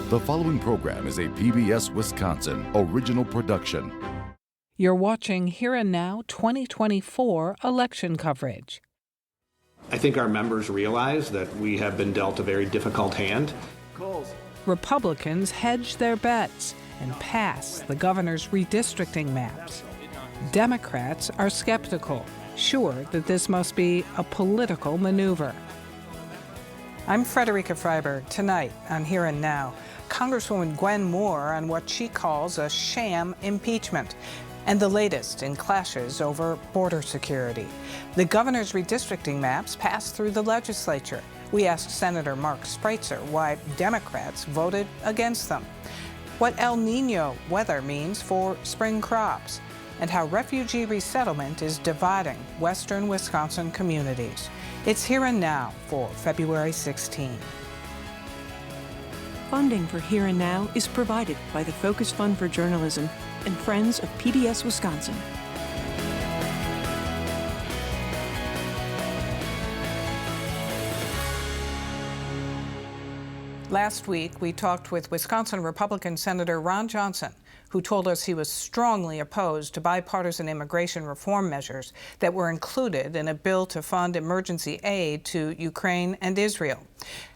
The following program is a PBS Wisconsin original production. You're watching Here and Now 2024 election coverage. I think our members realize that we have been dealt a very difficult hand. Republicans hedge their bets and pass the governor's redistricting maps. Democrats are skeptical, sure that this must be a political maneuver. I'm Frederica Freiberg. Tonight on Here and Now, Congresswoman Gwen Moore on what she calls a sham impeachment, and the latest in clashes over border security. The governor's redistricting maps passed through the legislature. We asked Senator Mark Spreitzer why Democrats voted against them, what El Nino weather means for spring crops, and how refugee resettlement is dividing western Wisconsin communities. It's Here and Now for February 16. Funding for Here and Now is provided by the Focus Fund for Journalism and Friends of PBS Wisconsin. Last week, we talked with Wisconsin Republican Senator Ron Johnson, who told us he was strongly opposed to bipartisan immigration reform measures that were included in a bill to fund emergency aid to Ukraine and Israel.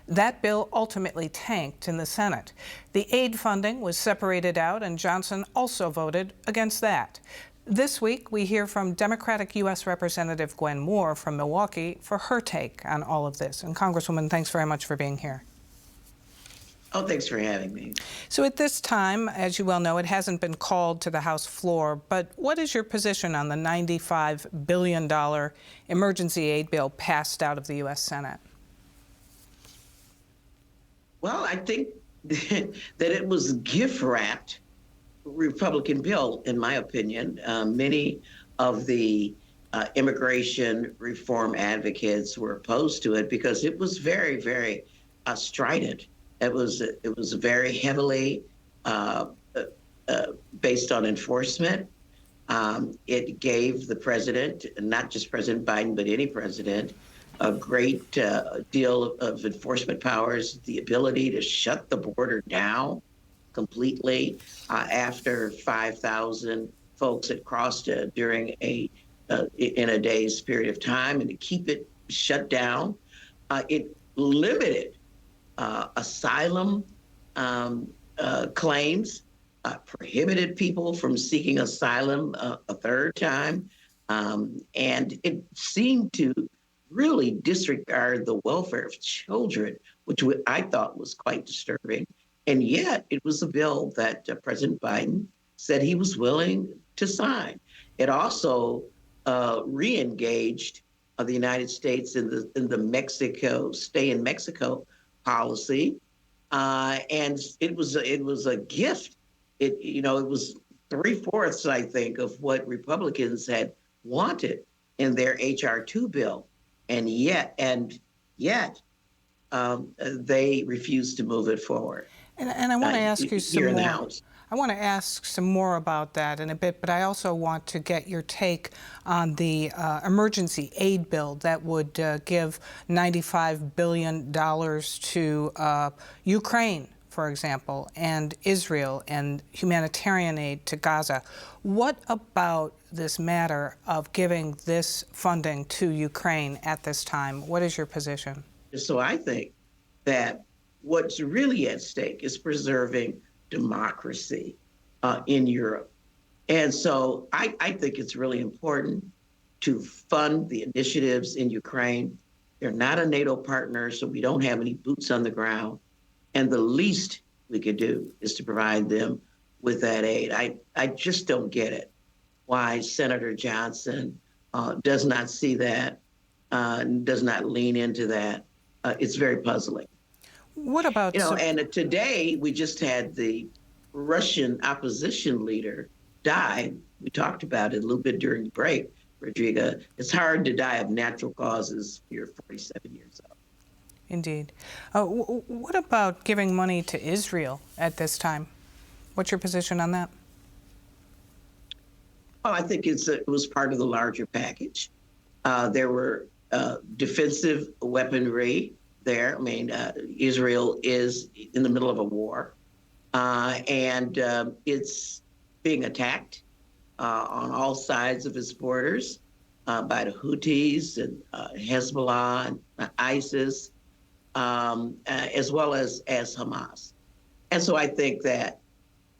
That bill ultimately tanked in the Senate. The aid funding was separated out, and Johnson also voted against that. This week, we hear from Democratic U.S. Representative Gwen Moore from Milwaukee for her take on all of this. And Congresswoman, thanks very much for being here. Oh, thanks for having me. So at this time, as you well know, it hasn't been called to the House floor, but what is your position on the $95 billion emergency aid bill passed out of the U.S. Senate? Well, I think that it was gift-wrapped Republican bill, in my opinion. Many of the immigration reform advocates were opposed to it because it was very, very strident. It was very heavily based on enforcement. It gave the president, not just President Biden, but any president, a great deal of enforcement powers, the ability to shut the border down completely after 5,000 folks had crossed during in a day's period of time, and to keep it shut down. It limited asylum claims, prohibited people from seeking asylum a third time, and it seemed to really disregard the welfare of children, which I thought was quite disturbing. And yet it was a bill that President Biden said he was willing to sign. It also re-engaged the United States in the Mexico, stay in Mexico policy. And it was a gift. It was 3/4, I think, of what Republicans had wanted in their H.R. 2 bill. And yet, they refused to move it forward. And I want to ask you some here in the more. House. I want to ask some more about that in a bit, but I also want to get your take on the emergency aid bill that would give $95 billion to Ukraine, for example, and Israel, and humanitarian aid to Gaza. What about this matter of giving this funding to Ukraine at this time? What is your position? So I think that what's really at stake is preserving democracy in Europe. And so I think it's really important to fund the initiatives in Ukraine. They're not a NATO partner, so we don't have any boots on the ground. And the least we could do is to provide them with that aid. I just don't get it, why Senator Johnson does not see that, does not lean into that. It's very puzzling. What about... And today we just had the Russian opposition leader die. We talked about it a little bit during the break, Rodrigo. It's hard to die of natural causes when you're 47 years old. Indeed. What about giving money to Israel at this time? What's your position on that? Well, I think it was part of the larger package. There were defensive weaponry there. I mean, Israel is in the middle of a war. and it's being attacked on all sides of its borders by the Houthis and Hezbollah and ISIS, as well as Hamas. And so I think that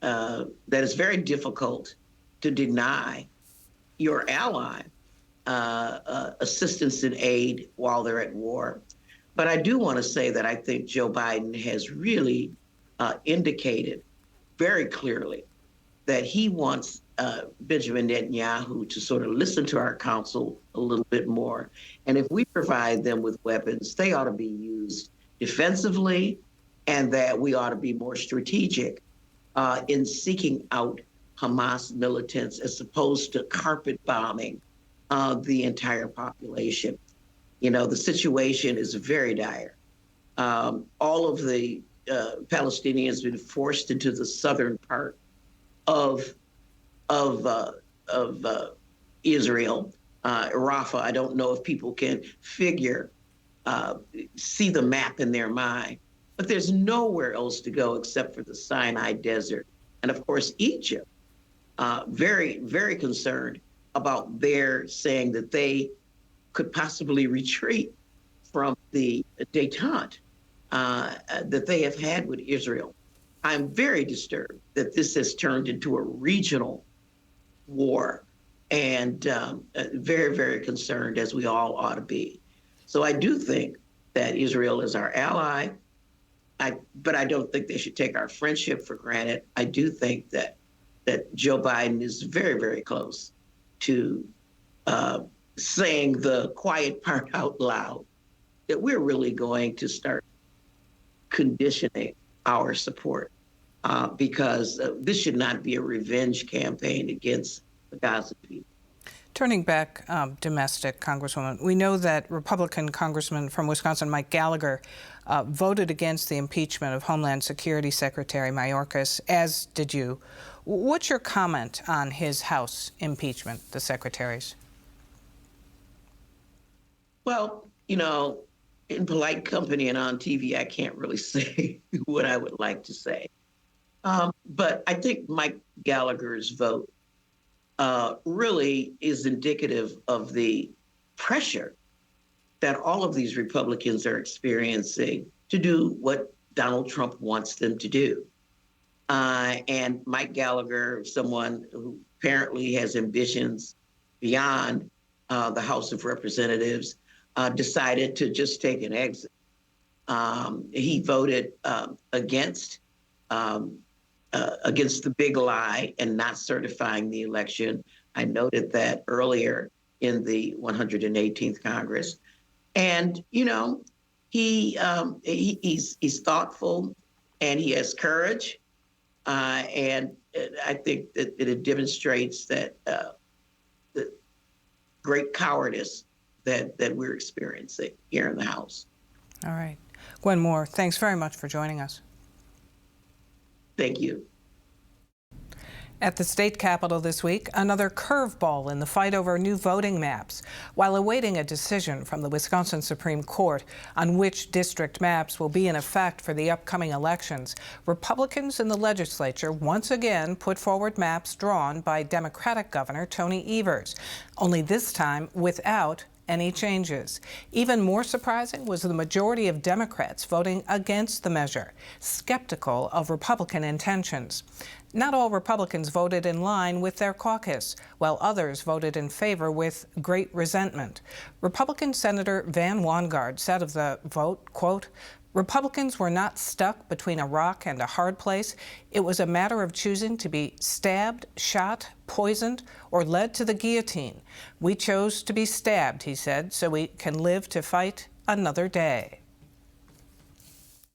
that it's very difficult to deny your ally assistance and aid while they're at war. But I do want to say that I think Joe Biden has really indicated very clearly that he wants Benjamin Netanyahu to sort of listen to our counsel a little bit more. And if we provide them with weapons, they ought to be used defensively, and that we ought to be more strategic in seeking out Hamas militants as opposed to carpet bombing the entire population. You know, the situation is very dire. All of the Palestinians have been forced into the southern part of Israel, Rafah. I don't know if people can see the map in their mind, but there's nowhere else to go except for the Sinai Desert. And of course, Egypt, very, very concerned about their saying that they could possibly retreat from the détente that they have had with Israel. I'm very disturbed that this has turned into a regional war, and very, very concerned, as we all ought to be. So I do think that Israel is our ally, but I don't think they should take our friendship for granted. I do think that Joe Biden is very, very close to saying the quiet part out loud, that we're really going to start conditioning our support because this should not be a revenge campaign against the Gaza people. Turning back domestic, Congresswoman, we know that Republican Congressman from Wisconsin, Mike Gallagher, voted against the impeachment of Homeland Security Secretary Mayorkas, as did you. What's your comment on his House impeachment, the secretary's? Well, you know, in polite company and on TV, I can't really say what I would like to say. But I think Mike Gallagher's vote really is indicative of the pressure that all of these Republicans are experiencing to do what Donald Trump wants them to do. And Mike Gallagher, someone who apparently has ambitions beyond the House of Representatives, decided to just take an exit. He voted against the big lie and not certifying the election. I noted that earlier in the 118th Congress. And, you know, he's thoughtful and he has courage. And I think that it demonstrates that the great cowardice that we're experiencing here in the House. All right. Gwen Moore, thanks very much for joining us. Thank you. At the state capitol this week, another curveball in the fight over new voting maps. While awaiting a decision from the Wisconsin Supreme Court on which district maps will be in effect for the upcoming elections, Republicans in the legislature once again put forward maps drawn by Democratic Governor Tony Evers, only this time without any changes. Even more surprising was the majority of Democrats voting against the measure, skeptical of Republican intentions. Not all Republicans voted in line with their caucus, while others voted in favor with great resentment. Republican Senator Van Wanggaard said of the vote, quote, "Republicans were not stuck between a rock and a hard place. It was a matter of choosing to be stabbed, shot, poisoned, or led to the guillotine. We chose to be stabbed," he said, "so we can live to fight another day."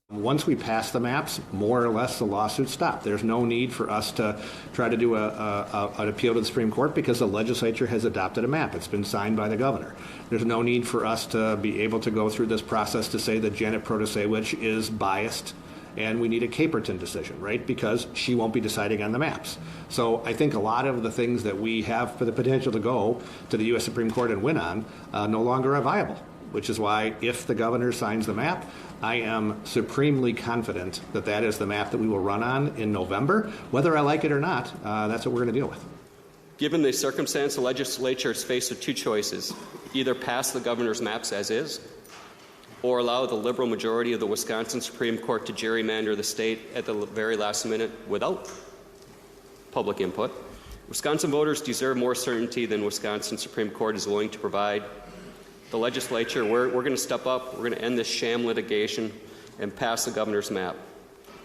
Once we pass the maps, more or less the lawsuits stop. There's no need for us to try to do an appeal to the Supreme Court because the legislature has adopted a map. It's been signed by the governor. There's no need for us to be able to go through this process to say that Janet Protasewicz is biased and we need a Caperton decision, right? Because she won't be deciding on the maps. So I think a lot of the things that we have for the potential to go to the U.S. Supreme Court and win on no longer are viable. which is why if the governor signs the map, I am supremely confident that that is the map that we will run on in November. Whether I like it or not, that's what we're going to deal with. Given the circumstance, the legislature is faced with two choices: either pass the governor's maps as is, or allow the liberal majority of the Wisconsin Supreme Court to gerrymander the state at the very last minute without public input. Wisconsin voters deserve more certainty than Wisconsin Supreme Court is willing to provide. The legislature, we're going to step up, we're going to end this sham litigation and pass the governor's map.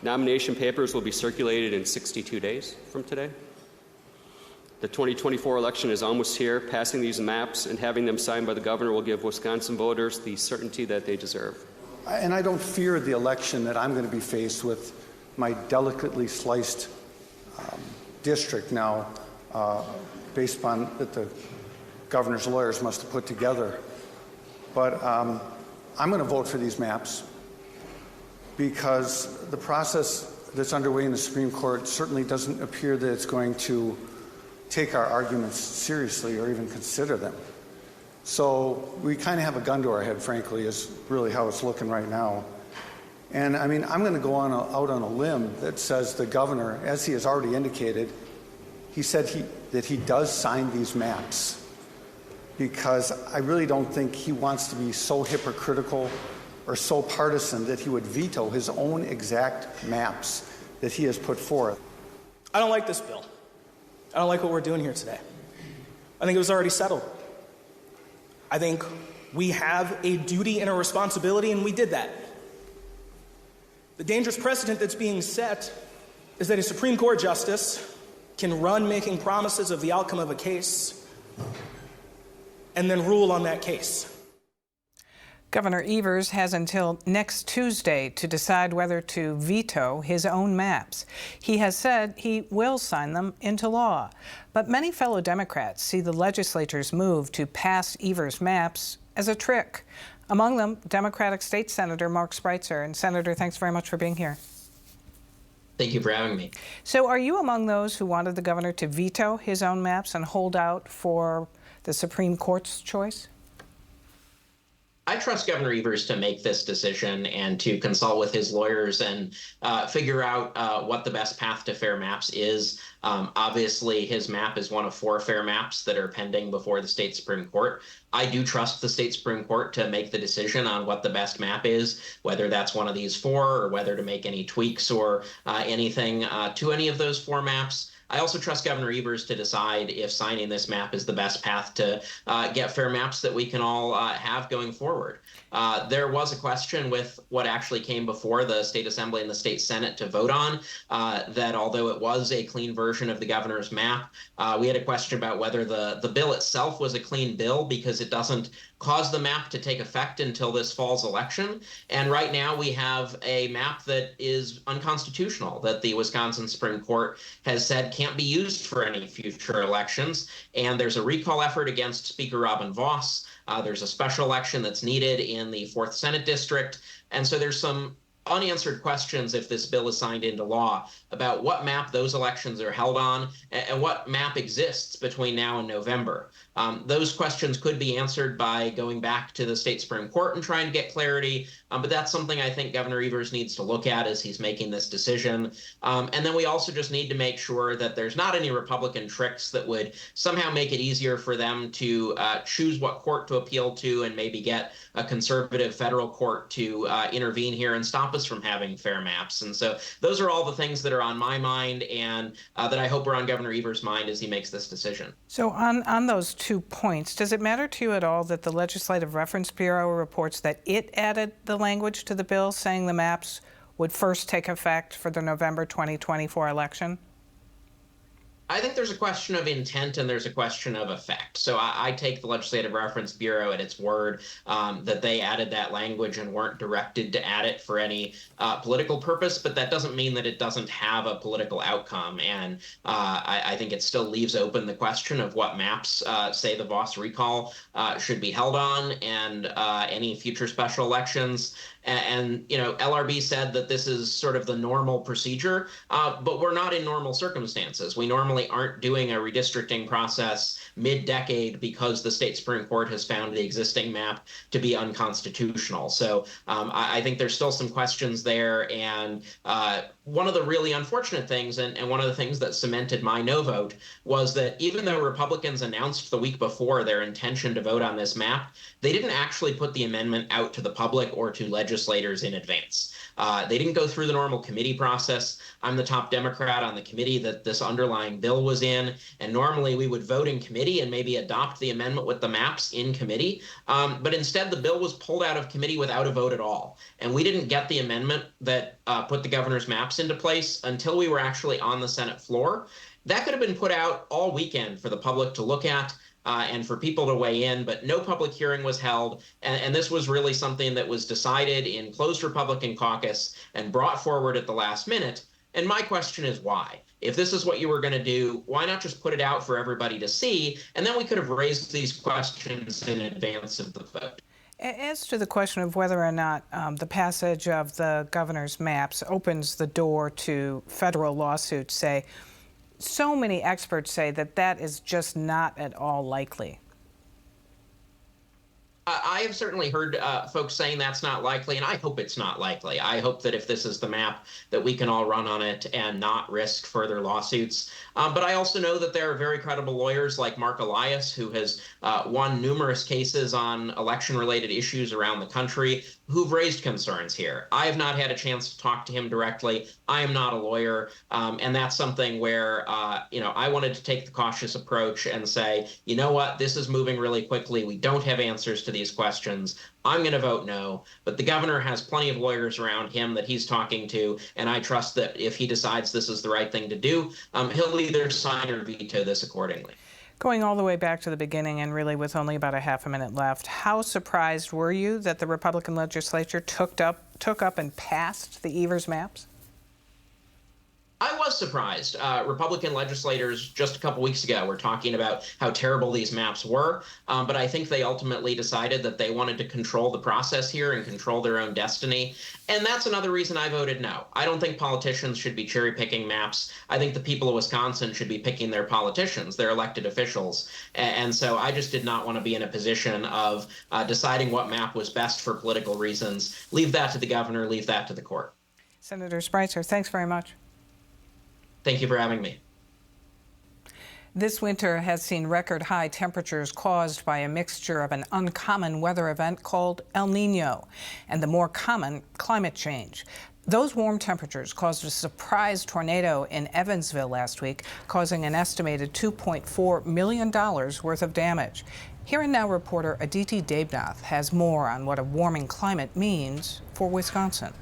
Nomination papers will be circulated in 62 days from today. The 2024 election is almost here. Passing these maps and having them signed by the governor will give Wisconsin voters the certainty that they deserve. And I don't fear the election that I'm going to be faced with my delicately sliced district now, based upon that the governor's lawyers must have put together. But I'm going to vote for these maps because the process that's underway in the Supreme Court certainly doesn't appear that it's going to take our arguments seriously or even consider them. So we kind of have a gun to our head, frankly, is really how it's looking right now. And I mean, I'm going to go out on a limb that says the governor, as he has already indicated, he said that he does sign these maps, because I really don't think he wants to be so hypocritical or so partisan that he would veto his own exact maps that he has put forth. I don't like this bill. I don't like what we're doing here today. I think it was already settled. I think we have a duty and a responsibility, and we did that. The dangerous precedent that's being set is that a Supreme Court justice can run making promises of the outcome of a case and then rule on that case. Governor Evers has until next Tuesday to decide whether to veto his own maps. He has said he will sign them into law. But many fellow Democrats see the legislature's move to pass Evers' maps as a trick. Among them, Democratic State Senator Mark Spreitzer. And Senator, thanks very much for being here. Thank you for having me. So are you among those who wanted the governor to veto his own maps and hold out for the Supreme Court's choice? I trust Governor Evers to make this decision and to consult with his lawyers and figure out what the best path to fair maps is. Obviously, his map is one of 4 fair maps that are pending before the state Supreme Court. I do trust the state Supreme Court to make the decision on what the best map is, whether that's one of these 4 or whether to make any tweaks or anything to any of those 4 maps. I also trust Governor Evers to decide if signing this map is the best path to get fair maps that we can all have going forward. There was a question with what actually came before the State Assembly and the State Senate to vote on, that although it was a clean version of the governor's map, we had a question about whether the bill itself was a clean bill because it doesn't cause the map to take effect until this fall's election. And right now we have a map that is unconstitutional, that the Wisconsin Supreme Court has said can't be used for any future elections. And there's a recall effort against Speaker Robin Vos. There's a special election that's needed in the 4th Senate District. And so there's some unanswered questions if this bill is signed into law about what map those elections are held on and what map exists between now and November. Those questions could be answered by going back to the state Supreme Court and trying to get clarity, but that's something I think Governor Evers needs to look at as he's making this decision. And then we also just need to make sure that there's not any Republican tricks that would somehow make it easier for them to choose what court to appeal to and maybe get a conservative federal court to intervene here and stop us from having fair maps. And so those are all the things that are on my mind and that I hope are on Governor Evers' mind as he makes this decision. So on those 2 points, does it matter to you at all that the Legislative Reference Bureau reports that it added the language to the bill saying the maps would first take effect for the November 2024 election? I think there's a question of intent and there's a question of effect. So I take the Legislative Reference Bureau at its word that they added that language and weren't directed to add it for any political purpose, but that doesn't mean that it doesn't have a political outcome. And I think it still leaves open the question of what maps, say the Vos recall, should be held on and any future special elections. And LRB said that this is sort of the normal procedure, but we're not in normal circumstances. We normally aren't doing a redistricting process mid-decade because the state Supreme Court has found the existing map to be unconstitutional. So I think there's still some questions there. And one of the really unfortunate things, and one of the things that cemented my no vote, was that even though Republicans announced the week before their intention to vote on this map, they didn't actually put the amendment out to the public or to legislators in advance. They didn't go through the normal committee process. I'm the top Democrat on the committee that this underlying bill was in, and normally we would vote in committee and maybe adopt the amendment with the maps in committee. But instead, the bill was pulled out of committee without a vote at all. And we didn't get the amendment that put the governor's maps into place until we were actually on the Senate floor. That could have been put out all weekend for the public to look at. And for people to weigh in, but no public hearing was held. And this was really something that was decided in closed Republican caucus and brought forward at the last minute. And my question is why? If this is what you were going to do, why not just put it out for everybody to see? And then we could have raised these questions in advance of the vote. As to the question of whether or not the passage of the governor's maps opens the door to federal lawsuits, say, so many experts say that that is just not at all likely. I have certainly heard folks saying that's not likely, and I hope it's not likely. I hope that if this is the map, that we can all run on it and not risk further lawsuits. But I also know that there are very credible lawyers like Mark Elias, who has won numerous cases on election-related issues around the country, who've raised concerns here. I have not had a chance to talk to him directly. I am not a lawyer, and that's something where I wanted to take the cautious approach and say, you know what, this is moving really quickly. We don't have answers to these questions. I'm going to vote no, but the governor has plenty of lawyers around him that he's talking to, and I trust that if he decides this is the right thing to do, he'll either sign or veto this accordingly. Going all the way back to the beginning, and really with only about a half a minute left, how surprised were you that the Republican legislature took up and passed the Evers maps? I was surprised. Republican legislators just a couple weeks ago were talking about how terrible these maps were, but I think they ultimately decided that they wanted to control the process here and control their own destiny. And that's another reason I voted no. I don't think politicians should be cherry-picking maps. I think the people of Wisconsin should be picking their politicians, their elected officials. And so I just did not want to be in a position of deciding what map was best for political reasons. Leave that to the governor, leave that to the court. Senator Spreitzer, thanks very much. Thank you for having me. This winter has seen record high temperatures caused by a mixture of an uncommon weather event called El Nino and the more common climate change. Those warm temperatures caused a surprise tornado in Evansville last week, causing an estimated $2.4 million worth of damage. Here and Now reporter Aditi Debnath has more on what a warming climate means for Wisconsin.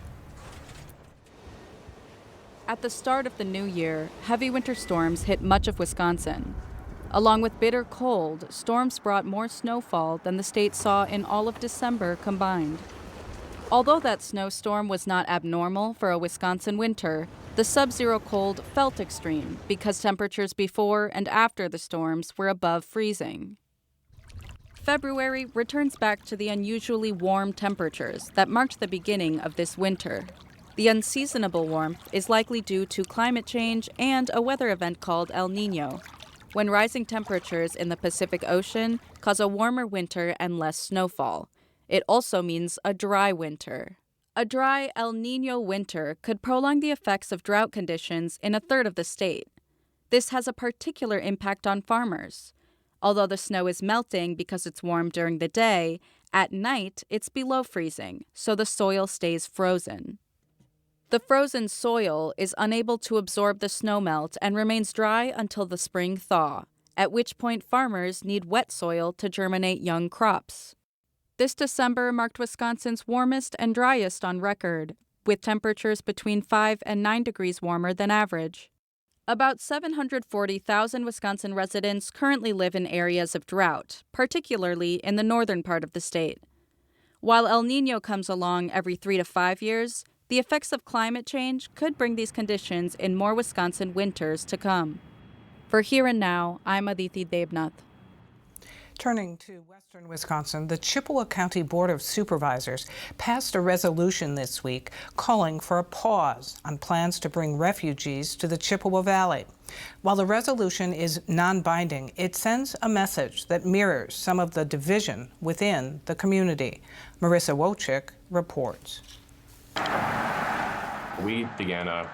At the start of the new year, heavy winter storms hit much of Wisconsin. Along with bitter cold, storms brought more snowfall than the state saw in all of December combined. Although that snowstorm was not abnormal for a Wisconsin winter, the sub-zero cold felt extreme because temperatures before and after the storms were above freezing. February returns back to the unusually warm temperatures that marked the beginning of this winter. The unseasonable warmth is likely due to climate change and a weather event called El Nino, when rising temperatures in the Pacific Ocean cause a warmer winter and less snowfall. It also means a dry winter. A dry El Nino winter could prolong the effects of drought conditions in a third of the state. This has a particular impact on farmers. Although the snow is melting because it's warm during the day, at night it's below freezing, so the soil stays frozen. The frozen soil is unable to absorb the snowmelt and remains dry until the spring thaw, at which point farmers need wet soil to germinate young crops. This December marked Wisconsin's warmest and driest on record, with temperatures between 5 and 9 degrees warmer than average. About 740,000 Wisconsin residents currently live in areas of drought, particularly in the northern part of the state. While El Nino comes along every 3 to 5 years, the effects of climate change could bring these conditions in more Wisconsin winters to come. For Here and Now, I'm Aditi Debnath. Turning to western Wisconsin, the Chippewa County Board of Supervisors passed a resolution this week calling for a pause on plans to bring refugees to the Chippewa Valley. While the resolution is non-binding, it sends a message that mirrors some of the division within the community. Marissa Wojcik reports. We began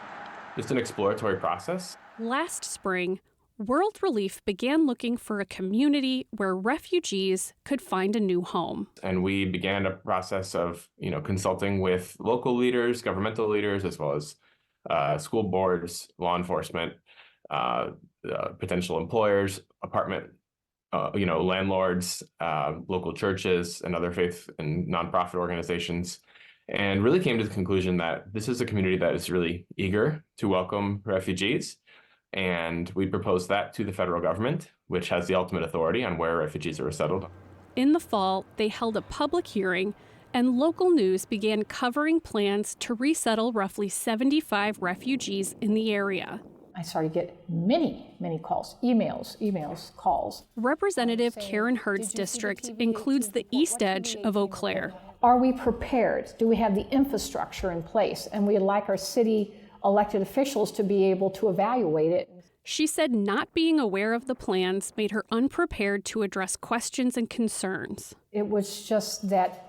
just an exploratory process. Last spring, World Relief began looking for a community where refugees could find a new home. And we began a process of, consulting with local leaders, governmental leaders, as well as school boards, law enforcement, potential employers, apartment, landlords, local churches, and other faith and nonprofit organizations, and really came to the conclusion that this is a community that is really eager to welcome refugees. And we proposed that to the federal government, which has the ultimate authority on where refugees are resettled. In the fall, they held a public hearing, and local news began covering plans to resettle roughly 75 refugees in the area. I started to get many calls, emails, calls. Representative Karen Hurd's district includes the east edge of Eau Claire. Are we prepared? Do we have the infrastructure in place? And we'd like our city elected officials to be able to evaluate it. She said not being aware of the plans made her unprepared to address questions and concerns. It was just that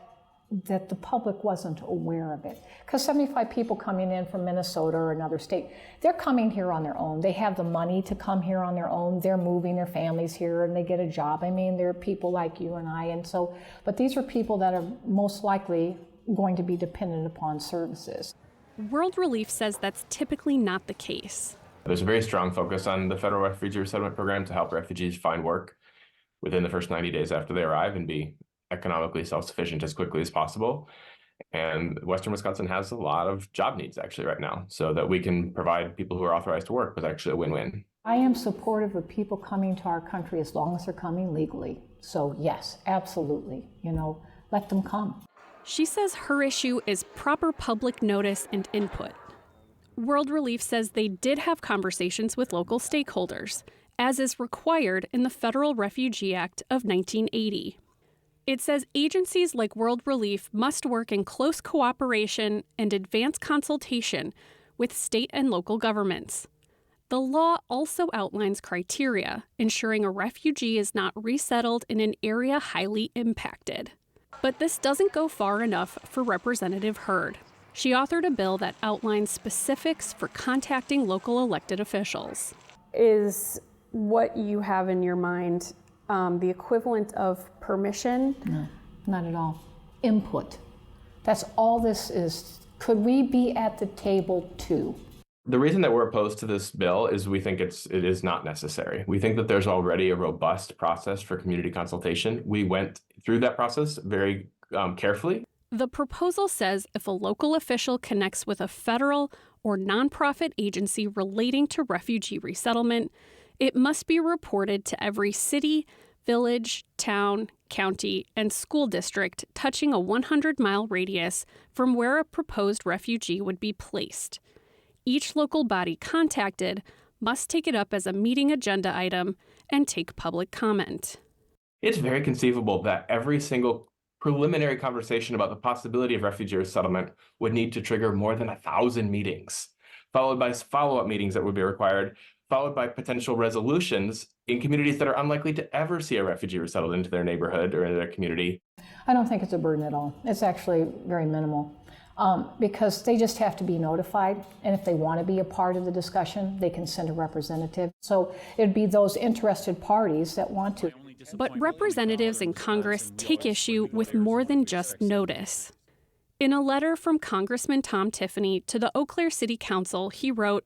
the public wasn't aware of it. Because 75 people coming in from Minnesota or another state, they're coming here on their own. They have the money to come here on their own. They're moving their families here and they get a job. I mean, they're people like you and I. But these are people that are most likely going to be dependent upon services. World Relief says that's typically not the case. There's a very strong focus on the federal refugee resettlement program to help refugees find work within the first 90 days after they arrive and be economically self-sufficient as quickly as possible. And Western Wisconsin has a lot of job needs actually right now, so that we can provide people who are authorized to work was actually a win-win. I am supportive of people coming to our country as long as they're coming legally. So yes, absolutely, let them come. She says her issue is proper public notice and input. World Relief says they did have conversations with local stakeholders, as is required in the Federal Refugee Act of 1980. It says agencies like World Relief must work in close cooperation and advance consultation with state and local governments. The law also outlines criteria, ensuring a refugee is not resettled in an area highly impacted. But this doesn't go far enough for Representative Hurd. She authored a bill that outlines specifics for contacting local elected officials. Is what you have in your mind the equivalent of permission? No, not at all. Input. That's all this is. Could we be at the table too? The reason that we're opposed to this bill is we think it is not necessary. We think that there's already a robust process for community consultation. We went through that process very carefully. The proposal says if a local official connects with a federal or nonprofit agency relating to refugee resettlement, it must be reported to every city, village, town, county, and school district touching a 100-mile radius from where a proposed refugee would be placed. Each local body contacted must take it up as a meeting agenda item and take public comment. It's very conceivable that every single preliminary conversation about the possibility of refugee resettlement would need to trigger more than 1,000 meetings, followed by follow-up meetings that would be required, followed by potential resolutions in communities that are unlikely to ever see a refugee resettled into their neighborhood or into their community. I don't think it's a burden at all. It's actually very minimal. Because they just have to be notified, and if they want to be a part of the discussion, they can send a representative. So it'd be those interested parties that want to. But representatives in Congress take issue with more than just notice. In a letter from Congressman Tom Tiffany to the Eau Claire City Council, he wrote,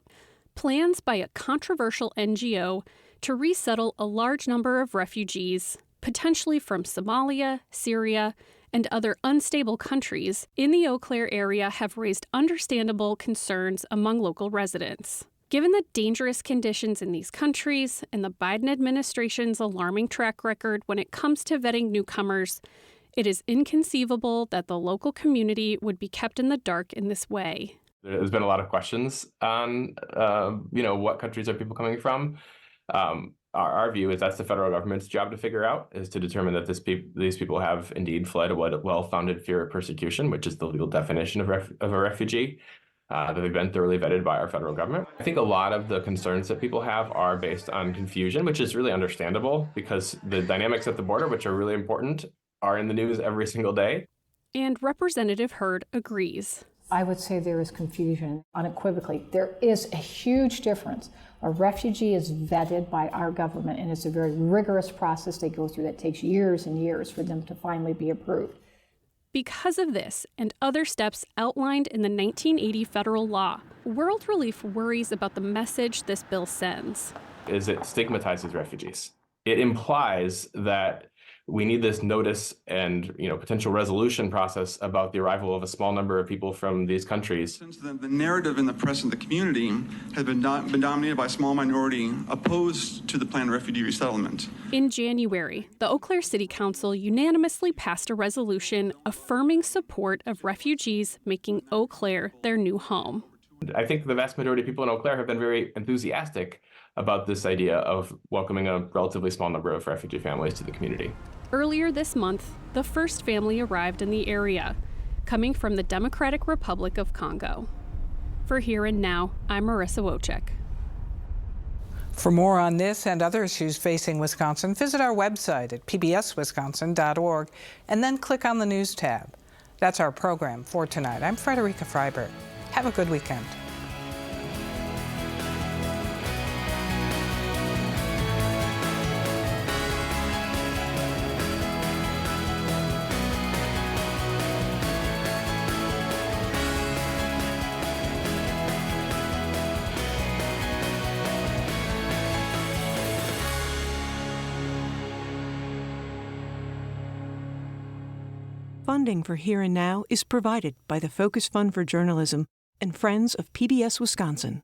"Plans by a controversial NGO to resettle a large number of refugees, potentially from Somalia, Syria, and other unstable countries in the Eau Claire area have raised understandable concerns among local residents. Given the dangerous conditions in these countries and the Biden administration's alarming track record when it comes to vetting newcomers, it is inconceivable that the local community would be kept in the dark in this way." There's been a lot of questions on, what countries are people coming from? our view is that's the federal government's job to figure out, is to determine that these people have indeed fled a well-founded fear of persecution, which is the legal definition of a refugee, that they've been thoroughly vetted by our federal government. I think a lot of the concerns that people have are based on confusion, which is really understandable because the dynamics at the border, which are really important, are in the news every single day. And Representative Hurd agrees. I would say there is confusion unequivocally. There is a huge difference. A refugee is vetted by our government, and it's a very rigorous process they go through that takes years and years for them to finally be approved. Because of this and other steps outlined in the 1980 federal law, World Relief worries about the message this bill sends. Is it stigmatizes refugees. It implies that we need this notice and potential resolution process about the arrival of a small number of people from these countries. The narrative in the press and the community has been dominated by a small minority opposed to the planned refugee resettlement. In January, the Eau Claire City Council unanimously passed a resolution affirming support of refugees making Eau Claire their new home. I think the vast majority of people in Eau Claire have been very enthusiastic about this idea of welcoming a relatively small number of refugee families to the community. Earlier this month, the first family arrived in the area, coming from the Democratic Republic of Congo. For Here and Now, I'm Marissa Wojcik. For more on this and other issues facing Wisconsin, visit our website at pbswisconsin.org and then click on the News tab. That's our program for tonight. I'm Frederica Freiberg. Have a good weekend. Funding for Here and Now is provided by the Focus Fund for Journalism and Friends of PBS Wisconsin.